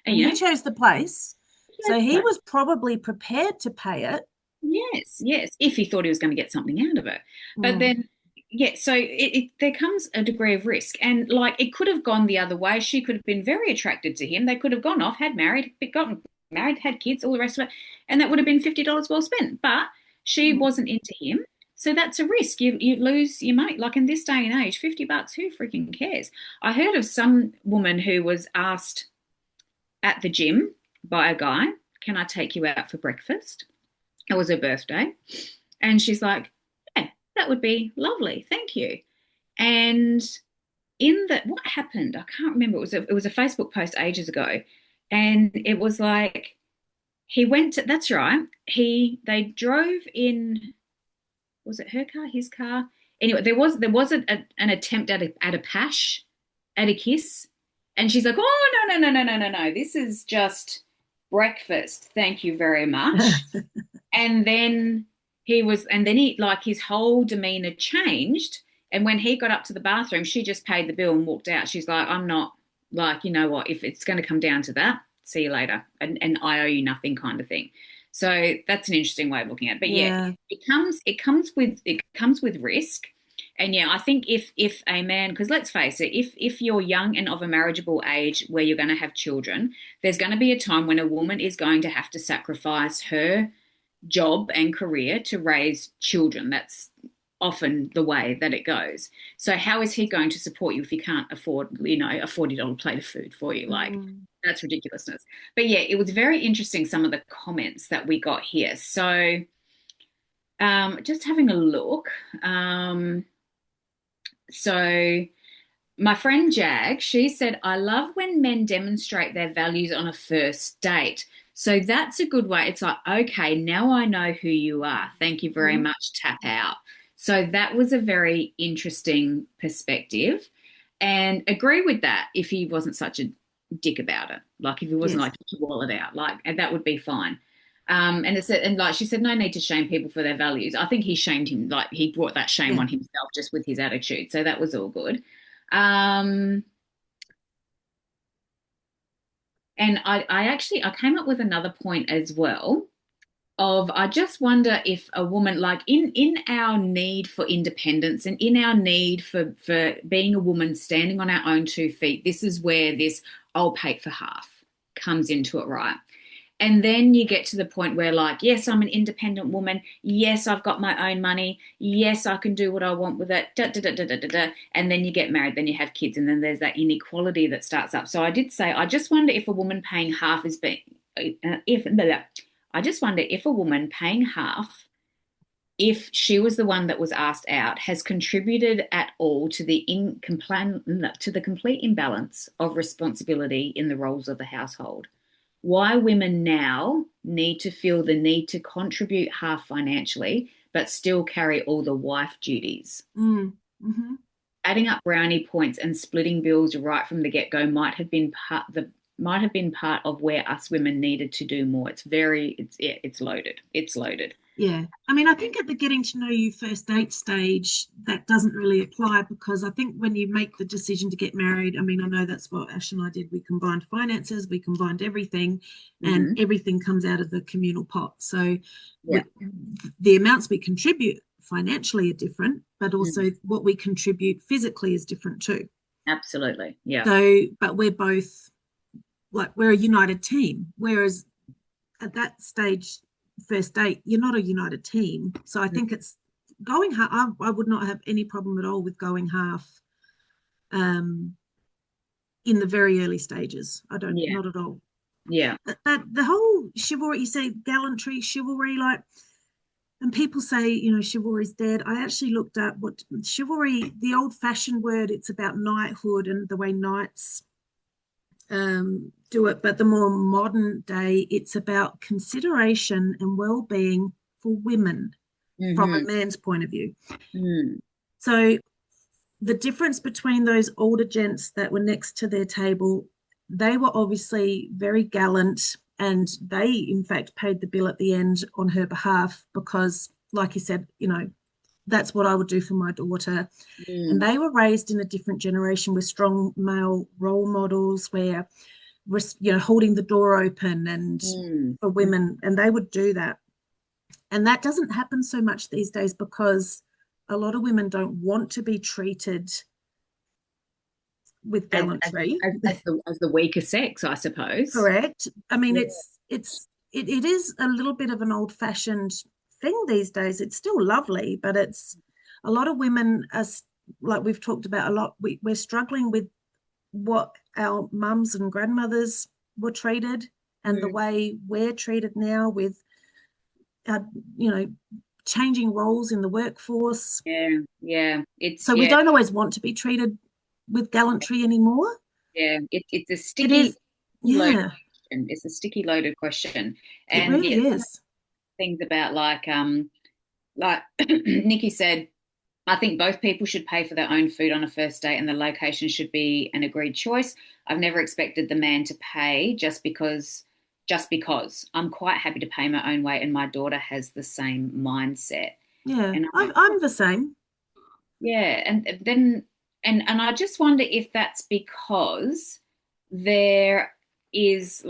And he chose the place. So he was probably prepared to pay it. Yes, yes, if he thought he was going to get something out of it. But then, so there comes a degree of risk. And like it could have gone the other way. She could have been very attracted to him. They could have gone off, gotten married, had kids, all the rest of it. And that would have been $50 well spent. But she wasn't into him. So that's a risk. You lose your money. Like in this day and age, $50, who freaking cares? I heard of some woman who was asked at the gym by a guy, can I take you out for breakfast? It was her birthday. And she's like, yeah, that would be lovely. Thank you. And what happened? I can't remember. It was a Facebook post ages ago. And it was like, that's right. They drove in, was it her car, his car? Anyway, there was an attempt at a pash, at a kiss. And she's like, oh, no. This is just breakfast. Thank you very much. And then like his whole demeanor changed. And when he got up to the bathroom, she just paid the bill and walked out. She's like, I'm not, like, you know what, if it's going to come down to that, see you later. And I owe you nothing kind of thing. So that's an interesting way of looking at it. But it comes with risk. And I think if a man, because let's face it, if you're young and of a marriageable age where you're going to have children, there's going to be a time when a woman is going to have to sacrifice her job and career to raise children. That's often the way that it goes. So how is he going to support you if he can't afford, a $40 plate of food for you? Like, that's ridiculousness. But it was very interesting, some of the comments that we got here. So just having a look. So my friend Jag, she said, I love when men demonstrate their values on a first date. So that's a good way. It's like, okay, now I know who you are. Thank you very much. Tap out. So that was a very interesting perspective, and agree with that if he wasn't such a dick about it. Like if he wasn't Yes. like, "Get your wallet out," like, and that would be fine. And it said, and like she said, no need to shame people for their values. I think he shamed him, like he brought that shame Yeah. on himself just with his attitude. So that was all good. Um, and I came up with another point as well of I just wonder if a woman, like in our need for independence and in our need for being a woman standing on our own 2 feet, this is where this "I'll pay it for half" comes into it, right? And then you get to the point where, like, yes, I'm an independent woman. Yes, I've got my own money. Yes, I can do what I want with it. Da, da, da, da, da, da, da. And then you get married, then you have kids, and then there's that inequality that starts up. So I did say, I just wonder if a woman paying half is being, if, I just wonder if a woman paying half, if she was the one that was asked out, has contributed at all to the complete imbalance of responsibility in the roles of the household. Why women now need to feel the need to contribute half financially, but still carry all the wife duties. Mm-hmm. Adding up brownie points and splitting bills right from the get-go might have been part of where us women needed to do more. It's loaded. It's loaded. Yeah. I mean, I think at the getting to know you first date stage, that doesn't really apply, because I think when you make the decision to get married, I mean, I know that's what Ash and I did. We combined finances, we combined everything, and everything comes out of the communal pot. So the amounts we contribute financially are different, but also what we contribute physically is different too. Absolutely. Yeah. So, but we're both, like, we're a united team, whereas at that stage, first date, you're not a united team. So I think it's going half. I would not have any problem at all with going half in the very early stages. I don't, not at all. Yeah. But the whole chivalry, you say gallantry, chivalry, like, and people say, you know, chivalry's dead. I actually looked at what chivalry, the old-fashioned word, it's about knighthood and the way knights do it, but the more modern day, it's about consideration and well-being for women from a man's point of view. So the difference between those older gents that were next to their table, they were obviously very gallant, and they in fact paid the bill at the end on her behalf, because like you said, you know, that's what I would do for my daughter. And they were raised in a different generation with strong male role models, where, you know, holding the door open and for women, and they would do that. And that doesn't happen so much these days, because a lot of women don't want to be treated with gallantry as the weaker sex, I suppose. Correct. I mean, it is a little bit of an old-fashioned thing these days. It's still lovely, but it's a lot of women are, like we've talked about a lot, we're struggling with what our mums and grandmothers were treated, and the way we're treated now with you know, changing roles in the workforce. So we don't always want to be treated with gallantry anymore. It's a sticky loaded question. It's a sticky loaded question, and it really is. Things about like Nikki said, I think both people should pay for their own food on a first date, and the location should be an agreed choice. I've never expected the man to pay just because I'm quite happy to pay my own way, and my daughter has the same mindset. Yeah, and I'm the same. Yeah, and then I just wonder if that's because there is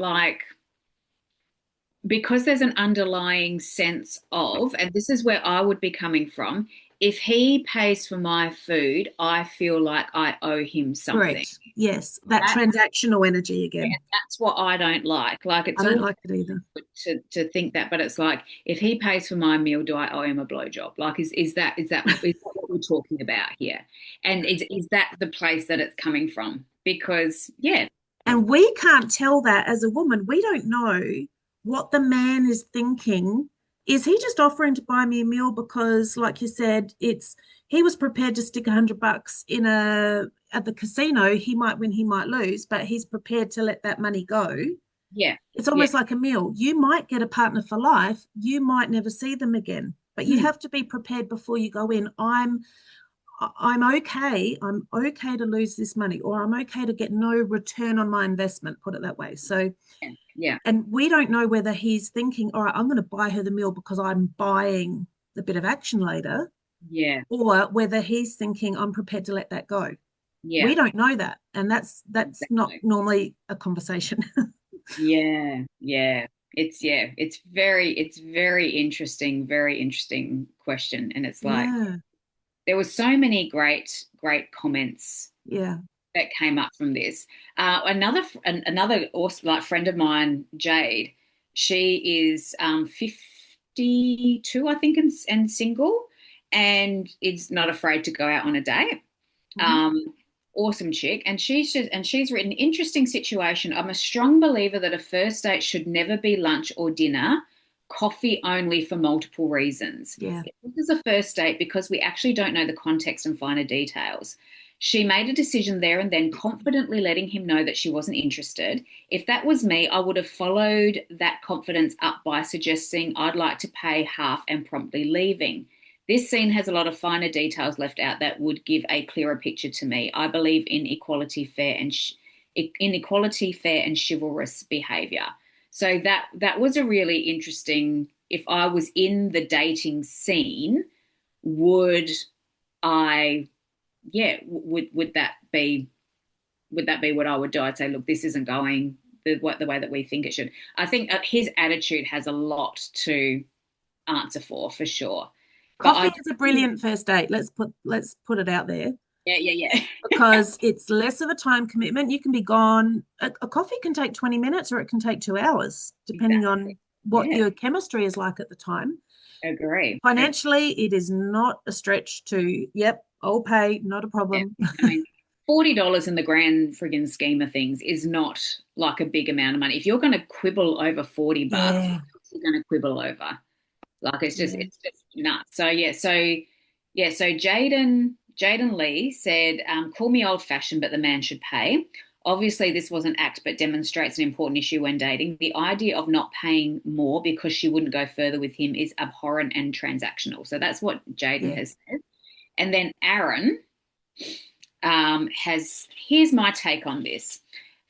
because there's an underlying sense of, and this is where I would be coming from, if he pays for my food, I feel like I owe him something. Correct. Yes, that transactional energy again. That's what I don't like. Like, it's I don't like it either. To think that, but it's like, if he pays for my meal, do I owe him a blowjob? Like, is that what we're talking about here? And is that the place that it's coming from? Because and we can't tell that as a woman. We don't know what the man is thinking. Is he just offering to buy me a meal because, like you said, he was prepared to stick $100 at the casino. He might win, he might lose, but he's prepared to let that money go. Yeah. It's almost like a meal. You might get a partner for life. You might never see them again. but you have to be prepared before you go in. I'm okay. I'm okay to lose this money, or I'm okay to get no return on my investment, put it that way. So, Yeah. and we don't know whether he's thinking, all right, I'm going to buy her the meal because I'm buying the bit of action later, Yeah. or whether he's thinking, I'm prepared to let that go. Yeah. We don't know that. And that's not Exactly. normally a conversation. Yeah. Yeah. It's very interesting question. And it's like, Yeah. there were so many great comments Yeah. that came up from this. Another awesome, like, friend of mine, Jade, she is 52, I think, and single, and is not afraid to go out on a date. Mm-hmm. Awesome chick, and she's written, interesting situation. I'm a strong believer that a first date should never be lunch or dinner, coffee only, for multiple reasons. Yeah. This is a first date because we actually don't know the context and finer details. She made a decision there and then, confidently letting him know that she wasn't interested. If that was me, I would have followed that confidence up by suggesting I'd like to pay half and promptly leaving. This scene has a lot of finer details left out that would give a clearer picture to me. I believe in equality, fair and chivalrous behaviour. So that was a really interesting. If I was in the dating scene, would I? Yeah, would that be what I would do? I'd say, look, this isn't going the way that we think it should. I think his attitude has a lot to answer for sure. Coffee But is a brilliant first date. Let's put it out there. yeah. Because it's less of a time commitment. You can be gone. A coffee can take 20 minutes or it can take 2 hours, depending on Exactly. what Yeah, your chemistry is like at the time. agree. Financially, it is not a stretch to, yep, I'll pay, not a Yeah. problem. I mean, $40 in the grand friggin' scheme of things is not like a big amount of money. If you're going to quibble over $40, Yeah, you're going to quibble over. Like, yeah. it's just nuts. So Jaden Lee said, call me old fashioned, but the man should pay. Obviously, this was an act, but demonstrates an important issue when dating. The idea of not paying more because she wouldn't go further with him is abhorrent and transactional. So that's what Jaden Yeah. has said. And then Aaron here's my take on this.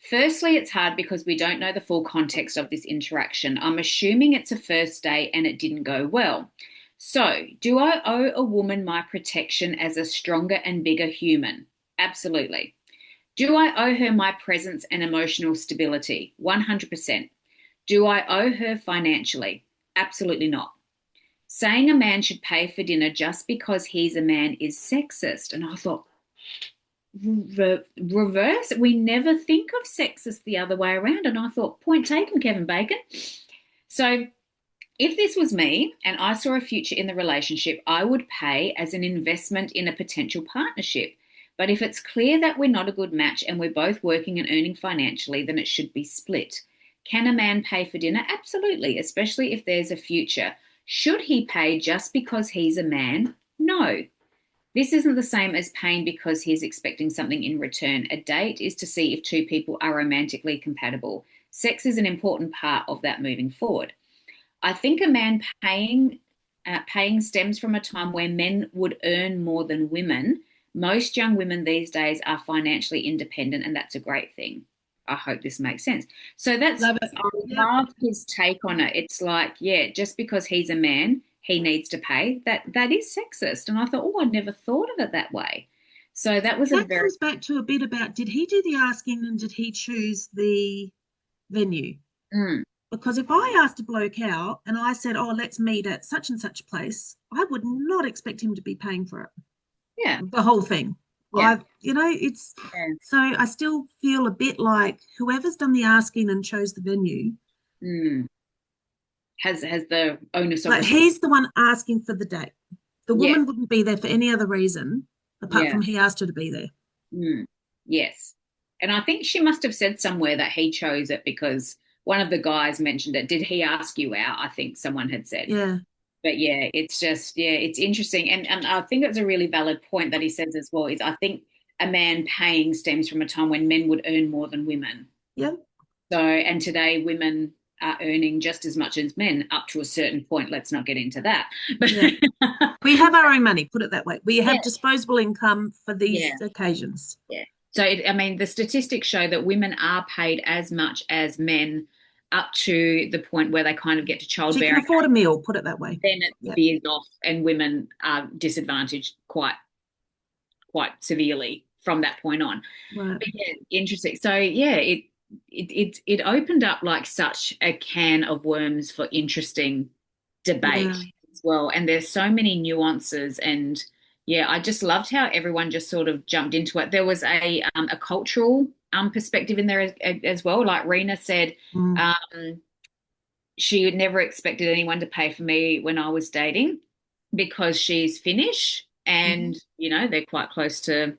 Firstly, it's hard because we don't know the full context of this interaction. I'm assuming it's a first date and it didn't go well. So, do I owe a woman my protection as a stronger and bigger human? Absolutely. Do I owe her my presence and emotional stability? 100%. Do I owe her financially? Absolutely not. Saying a man should pay for dinner just because he's a man is sexist. And I thought, reverse. We never think of sex as the other way around. And I thought, point taken, Kevin Bacon. So if this was me and I saw a future in the relationship, I would pay as an investment in a potential partnership. But if it's clear that we're not a good match and we're both working and earning financially, then it should be split. Can a man pay for dinner? Absolutely, especially if there's a future. Should he pay just because he's a man? No. This isn't the same as paying because he's expecting something in return. A date is to see if two people are romantically compatible. Sex is an important part of that moving forward. I think a man paying stems from a time where men would earn more than women. Most young women these days are financially independent, and that's a great thing. I hope this makes sense. So I Love it. Yep. love his take on it. It's like, yeah, just because he's a man, he needs to pay. That is sexist. And I thought, oh, I never thought of it that way. So that was That comes back to a bit about, did he do the asking and did he choose the venue? Mm, Because if I asked a bloke out and I said, oh, let's meet at such and such place, I would not expect him to be paying for it, yeah, the whole thing. yeah, It's yeah. so I still feel a bit like whoever's done the asking and chose the venue, Has the onus of like he's the one asking for the date. The yes, woman wouldn't be there for any other reason apart yeah, from he asked her to be there. yes. And I think she must have said somewhere that he chose it because one of the guys mentioned it. Did he ask you out? I think someone had said. Yeah. But yeah, it's just, yeah, it's interesting. And I think it's a really valid point that he says as well, is I think a man paying stems from a time when men would earn more than women. Yeah. So, and today women are earning just as much as men up to a certain point. Let's not get into that. But Yeah. We have our own money, put it that way. We have yeah, disposable income for these yeah, occasions. yeah. So, I mean, the statistics show that women are paid as much as men up to the point where they kind of get to So you can childbearing. afford a meal, put it that way. Then it Yeah. veers off, and women are disadvantaged quite severely from that point on. Right. But yeah, interesting. So yeah, it opened up like such a can of worms for interesting debate Yeah. as well. And there's so many nuances, and yeah, I just loved how everyone just sort of jumped into it. There was a cultural perspective in there as well. Like Rena said, Mm. she had never expected anyone to pay for me when I was dating because she's Finnish and you know they're quite close to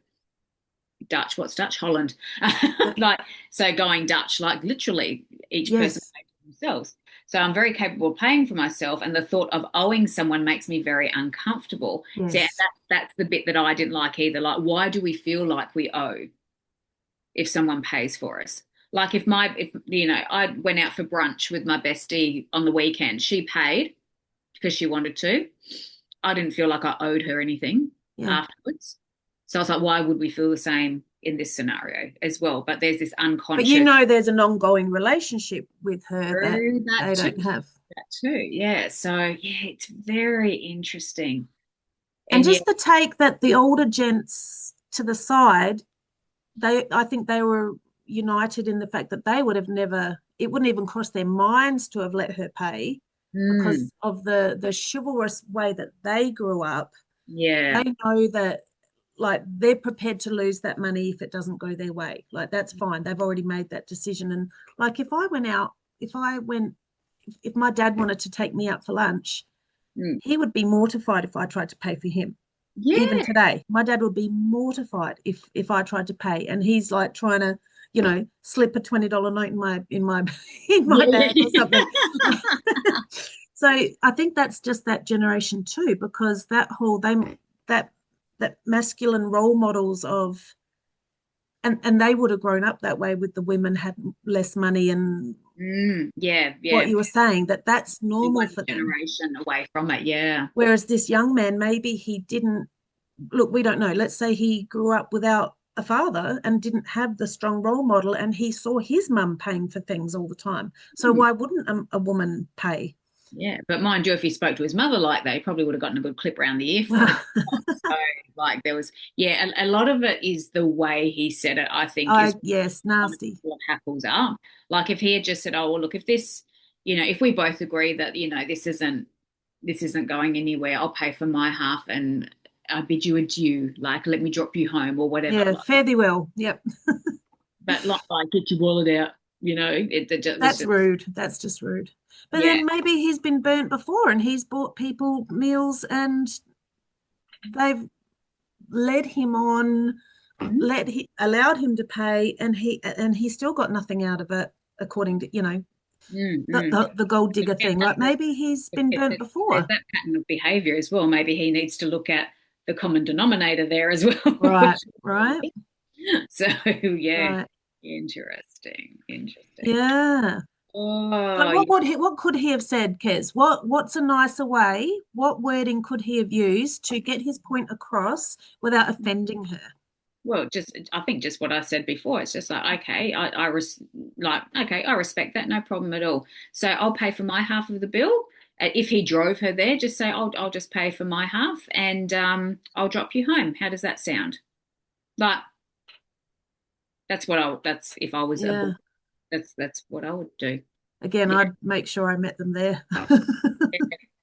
Dutch. What's Dutch? Holland. Yeah. Like, so going Dutch, like literally each person Yes. pays for themselves. So I'm very capable of paying for myself, and the thought of owing someone makes me very uncomfortable. So Yes. that's the bit that I didn't like either. Like, why do we feel like we owe if someone pays for us? Like if you know, I went out for brunch with my bestie on the weekend. She paid because she wanted to. I didn't feel like I owed her anything Yeah. afterwards. So I was like, why would we feel the same in this scenario as well? But there's this But unconscious. you know there's an ongoing relationship with her that True, they that too. don't have. That too. Yeah. So yeah, it's very interesting. And And yeah, just the take that the older gents to the side, I think they were united in the fact that they would have never, it wouldn't even cross their minds to have let her pay mm, because of the chivalrous way that they grew up. yeah. They know that like they're prepared to lose that money if it doesn't go their way. Like that's fine. They've already made that decision. And like if my dad wanted to take me out for lunch, Mm, he would be mortified if I tried to pay for him. Even yeah. today, my dad would be mortified if I tried to pay, and he's like trying to, slip a $20 note in my in my Yeah. bag or something. So I think that's just that generation too, because that that masculine role models of and they would have grown up that way with the women had less money and Yeah, what yeah. you were saying that's Be normal one for them. generation away from it. Yeah. Whereas this young man, maybe he didn't look, we don't know. Let's say he grew up without a father and didn't have the strong role model, and he saw his mum paying for things all the time. So Mm. why wouldn't a woman pay? Yeah, but mind you, if he spoke to his mother like that, he probably would have gotten a good clip around the ear for it. So, like, there was, yeah, a lot of it is the way he said it, I think, is Yes, nasty. what hackles up. Like, if he had just said, "Oh, well, look, if this, if we both agree that, this isn't going anywhere, I'll pay for my half and I bid you adieu. Like, let me drop you home or whatever." Yeah, Like, fare thee well. Yep. but not like get your wallet out. It was That's just, rude. That's just rude. But yeah. then maybe he's been burnt before and he's bought people meals and they've led him on, allowed him to pay, and he still got nothing out of it, according to Mm-hmm. the gold digger thing. Like maybe he's been burnt There's before. that pattern of behavior as well. Maybe he needs to look at the common denominator there as well. Right, right, So yeah, right. interesting. Yeah. So Oh, what could he have said, Kez? What's a nicer way? What wording could he have used to get his point across without offending her? well, I think just what I said before. It's just like, okay, I respect that, no problem at all. So I'll pay for my half of the bill. If he drove her there, just say I'll just pay for my half, and I'll drop you home. How does that sound? Like that's if I was a Yeah. boy, that's what I would do. Again, Yeah, I'd make sure I met them there.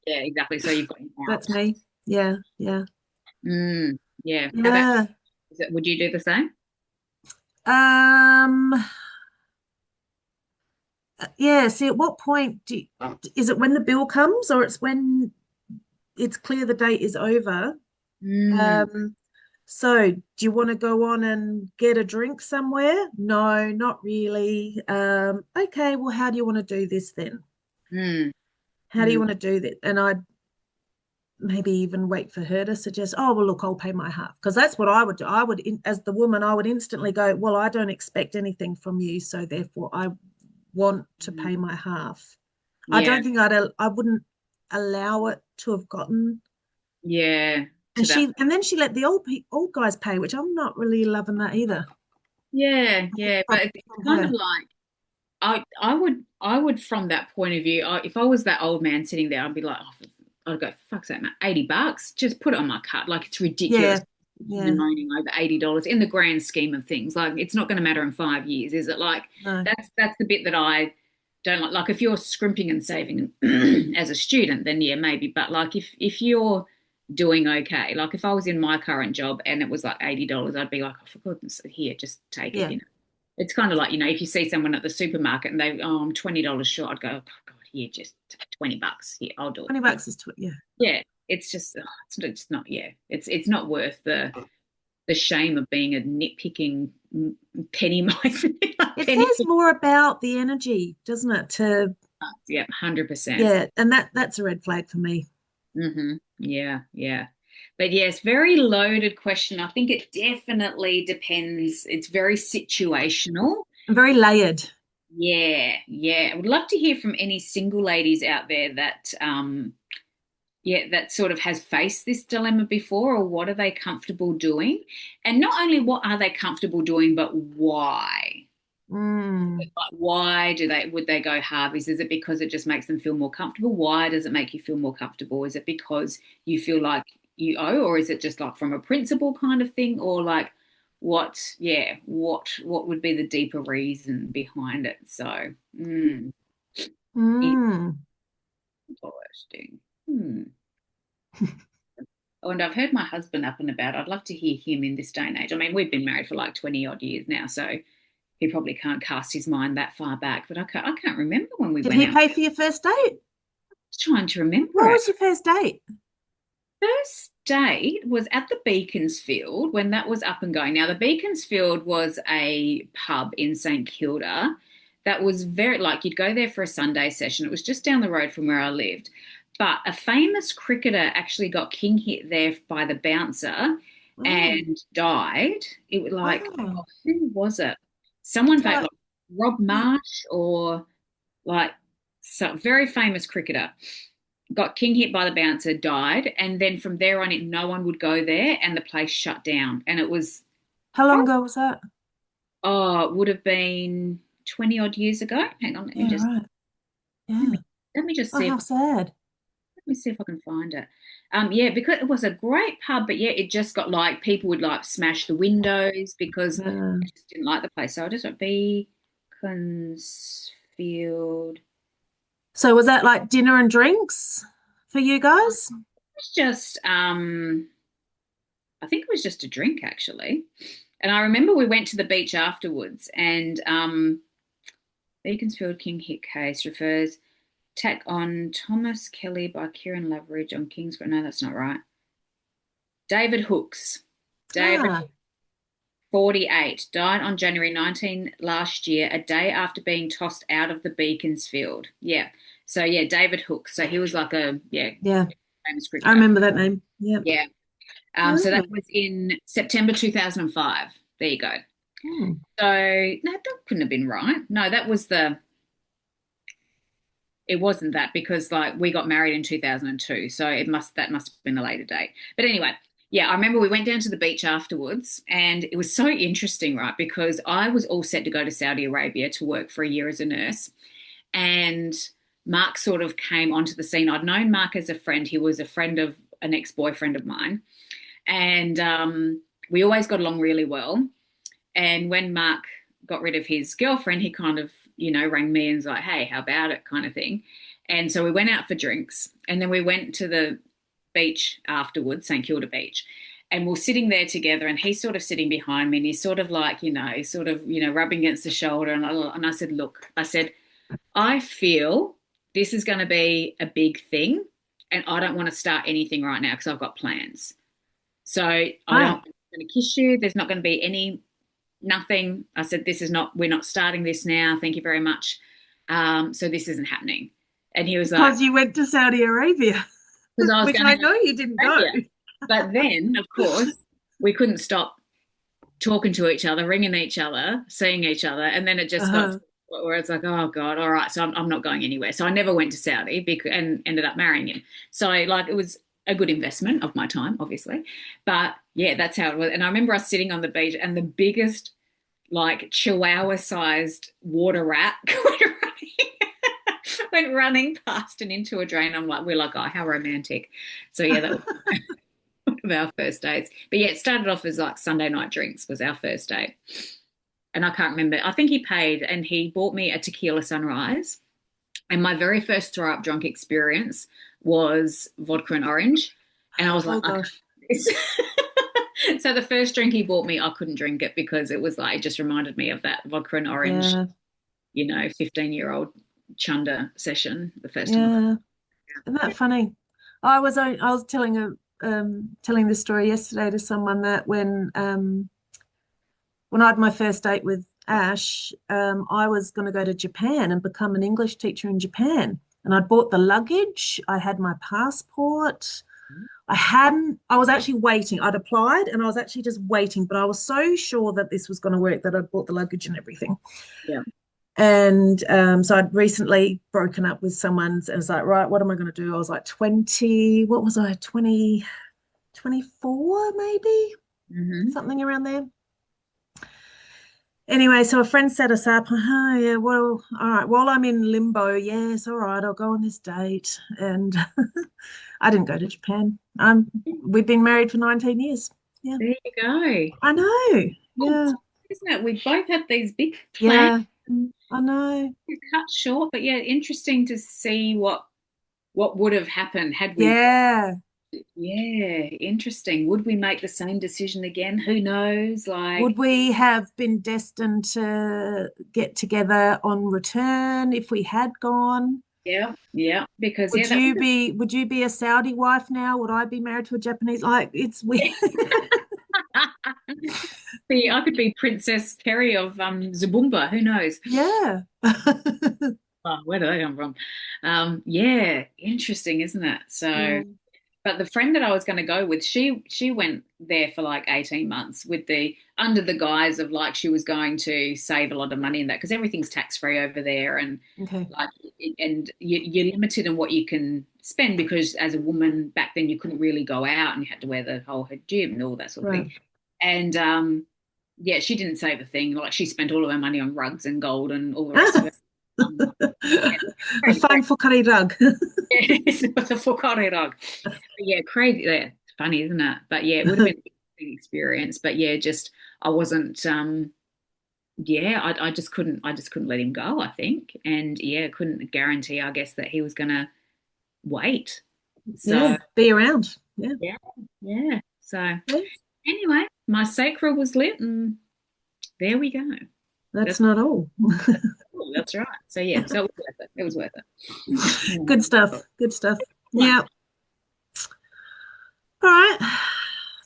yeah, exactly. So you've got him That's out. me. Yeah, yeah. Yeah. How about, Yeah. would you do the same? Um, yeah, see, at what point is it when the bill comes or it's when it's clear the date is over? Mm, So do you want to go on and get a drink somewhere? No, not really. Okay, well, how do you want to do this then? mm, How do you mm. want to do that? And I'd maybe even wait for her to suggest, oh, well, look, I'll pay my half. Because that's what I would do. As the woman, I would instantly go, well, I don't expect anything from you. So therefore, want to pay my half. I Yeah. don't think I wouldn't allow it to have gotten. Yeah. And then she let the old guys pay, which I'm not really loving that either. Yeah, yeah. But it's From kind of her. like I would from that point of view, if I was that old man sitting there, I'd be like, oh, I'd go, fuck's sake, man, $80, just put it on my card. Like it's ridiculous. Yeah, yeah, Moaning over $80 in the grand scheme of things. Like it's not going to matter in 5 years, is it? Like no, that's the bit that I don't like. Like if you're scrimping and saving as a student, then yeah, maybe. But like if you're doing okay, like if I was in my current job and it was like $80, I'd be like, oh, for goodness, here, just take it. yeah. It's kind of like, if you see someone at the supermarket and they, oh, I'm $20 short, I'd go, oh, God, here, just $20. Here, I'll do it. 20 bucks is yeah. Yeah, it's just, it's not, yeah, it's not worth the shame of being a nitpicking penny miser. It says more about the energy, doesn't it? Yeah, 100%. Yeah, and that's a red flag for me. Mm-hmm. Yeah, yeah. But yes, very loaded question. I think it definitely depends. It's very situational. And very layered. Yeah, yeah. I would love to hear from any single ladies out there that that sort of has faced this dilemma before, or what are they comfortable doing? And not only what are they comfortable doing, but why? Mm. Why would they go Harveys? Is it because it just makes them feel more comfortable? Why does it make you feel more comfortable? Is it because you feel like you owe, or is it just like from a principle kind of thing? Or like what would be the deeper reason behind it? So interesting. Oh, and I've heard my husband up and about. I'd love to hear him in this day and age. I mean, we've been married for like 20 odd years now, so he probably can't cast his mind that far back. But I can't remember when we Did went he out. pay for your first date? I was trying to remember What it. was your first date? First date was at the Beaconsfield when that was up and going. Now, the Beaconsfield was a pub in St Kilda that was very, like, you'd go there for a Sunday session. It was just down the road from where I lived. But a famous cricketer actually got king hit there by the bouncer and died. It was like, who was it? Someone like Rob Marsh or like some very famous cricketer got king hit by the bouncer, died, and then from there on no one would go there and the place shut down. And it was, how long ago was that? Oh, it would have been 20 odd years ago. Hang on, let me just right. Yeah. Let me just see. How sad. Let me see if I can find it. Yeah, because it was a great pub, but yeah, it just got like people would like smash the windows because they just didn't like the place. So I just went Beaconsfield. So was that like dinner and drinks for you guys? It was just I think it was just a drink actually. And I remember we went to the beach afterwards and Beaconsfield King Hit case refers tack on Thomas Kelly by Kieran Loveridge on King's. No, that's not right. David Hooks. David 48 died on January 19 last year, a day after being tossed out of the Beaconsfield. Yeah. So yeah, David Hooks. So he was like a famous cricketer. I remember that name. Yeah. Yeah. So that was in September 2005. There you go. So no, that couldn't have been right. No, that was it wasn't that because like we got married in 2002. So that must have been a later date. But anyway, yeah, I remember we went down to the beach afterwards and it was so interesting, right? Because I was all set to go to Saudi Arabia to work for a year as a nurse. And Mark sort of came onto the scene. I'd known Mark as a friend. He was a friend of an ex-boyfriend of mine. And we always got along really well. And when Mark got rid of his girlfriend, he kind of, rang me and was like, hey, how about it kind of thing. And so we went out for drinks and then we went to the beach afterwards, St Kilda Beach. And we're sitting there together and he's sort of sitting behind me and he's sort of like, rubbing against the shoulder. And I said, look, I feel this is going to be a big thing and I don't want to start anything right now because I've got plans. So I'm going to kiss you. There's not going to be nothing. I said, we're not starting this now. Thank you very much. So this isn't happening. And he was like, because you went to Saudi Arabia, which I know you didn't go. But then, of course, we couldn't stop talking to each other, ringing each other, seeing each other. And then it just got where it's like, oh God, all right, so I'm not going anywhere. So I never went to Saudi because, and ended up marrying him. So like it was a good investment of my time, obviously. But yeah, that's how it was. And I remember us sitting on the beach and the biggest like chihuahua-sized water rat went running past and into a drain. We're like, oh, how romantic. So yeah, that was one of our first dates. But yeah, it started off as like Sunday night drinks was our first date. And I can't remember. I think he paid and he bought me a tequila sunrise. And my very first throw up drunk experience was vodka and orange. And I was Oh like, gosh. so the first drink he bought me, I couldn't drink it because it was like, it just reminded me of that vodka and orange, Yeah. 15-year-old chunder session the first time. Yeah. Isn't that funny? I was telling this story yesterday to someone that when I had my first date with Ash, I was going to go to Japan and become an English teacher in Japan. And I'd bought the luggage, I had my passport. I was actually waiting. I'd applied and I was actually just waiting, but I was so sure that this was going to work that I'd bought the luggage and everything. Yeah. And so I'd recently broken up with someone and I was like, right, what am I going to do? I was like 20, what was I, 20, 24 maybe? Something around there. Anyway, so a friend set us up. Oh, yeah, well, all right. While I'm in limbo, yes, all right, I'll go on this date. And I didn't go to Japan. We've been married for 19 years. Yeah. There you go. I know. Yeah. Isn't it? We both had these big plans. Yeah. I know. Cut short, but yeah, interesting to see what would have happened had we. Yeah. Yeah, interesting. Would we make the same decision again? Who knows? Like, would we have been destined to get together on return if we had gone? Yeah, yeah. Because would you be a Saudi wife now? Would I be married to a Japanese? Like, it's weird. See, I could be Princess Terry of Zabumba. Who knows? Yeah. Oh, where do they come from? Yeah, interesting, isn't it? So. Yeah. But the friend that I was going to go with, she went there for like 18 months with under the guise of like she was going to save a lot of money in that because everything's tax free over there and like and you're limited in what you can spend because as a woman back then you couldn't really go out and you had to wear the whole hijab and all that sort of thing. And yeah, she didn't save a thing. Like she spent all of her money on rugs and gold and all the rest of it. A fun fukari rug. The fukari rug. Yeah, crazy. Yeah, it's funny, isn't it? But yeah, it would have been an experience. But yeah, just I wasn't. I just couldn't let him go. I think, and yeah, couldn't guarantee. I guess that he was going to wait. So yeah, be around. Yeah, yeah. So anyway, my sacral was lit, and there we go. That's not all. That's right. So yeah, so it was worth it. It was worth it. Good stuff. Good stuff. Yeah. All right. I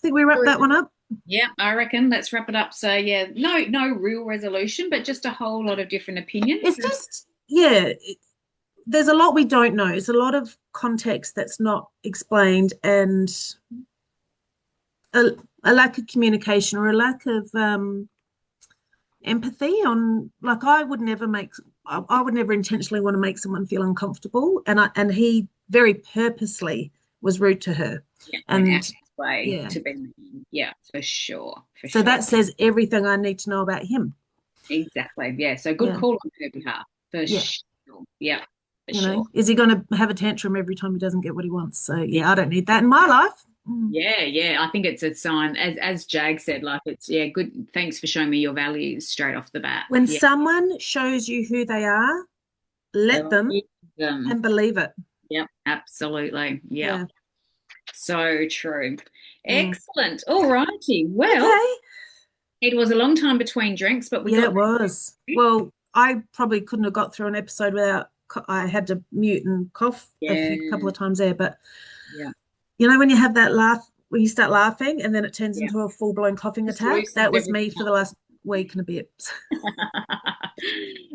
think we wrap that one up. Yeah, I reckon. Let's wrap it up. So yeah, no real resolution, but just a whole lot of different opinions. It's just there's a lot we don't know. There's a lot of context that's not explained, and a lack of communication or a lack of empathy on, like, I would never intentionally want to make someone feel uncomfortable, and he very purposely was rude to her, and way to be mean. Yeah, for sure. So that says everything I need to know about him. Exactly. Yeah. So good call on her behalf for sure. Yeah. You know, is he going to have a tantrum every time he doesn't get what he wants? So yeah, I don't need that in my life. Yeah. I think it's a sign, as Jag said, like it's good. Thanks for showing me your values straight off the bat. When someone shows you who they are, let them and believe it. Yep, absolutely. Yeah. So true. Excellent. All righty. Well, it was a long time between drinks, but it was. Well, I probably couldn't have got through an episode without. I had to mute and cough a couple of times there, but you know when you have that laugh, when you start laughing and then it turns into a full-blown coughing attack, that was me for the last week and a bit.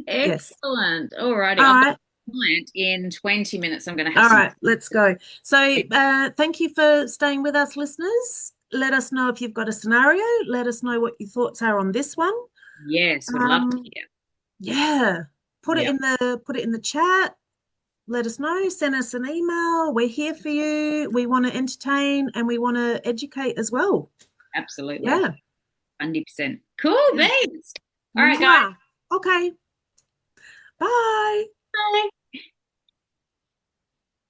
Excellent. All righty. All right. In 20 minutes I'm going to have all right, let's go. So thank you for staying with us, listeners. Let us know if you've got a scenario. Let us know what your thoughts are on this one. Yes, we'd love to hear. Yeah. Put it Yeah. in the chat. Let us know. Send us an email. We're here for you. We want to entertain and we want to educate as well. Absolutely. Yeah. 100%. Cool, Yeah. beans. All right, guys. Okay. Bye. Bye.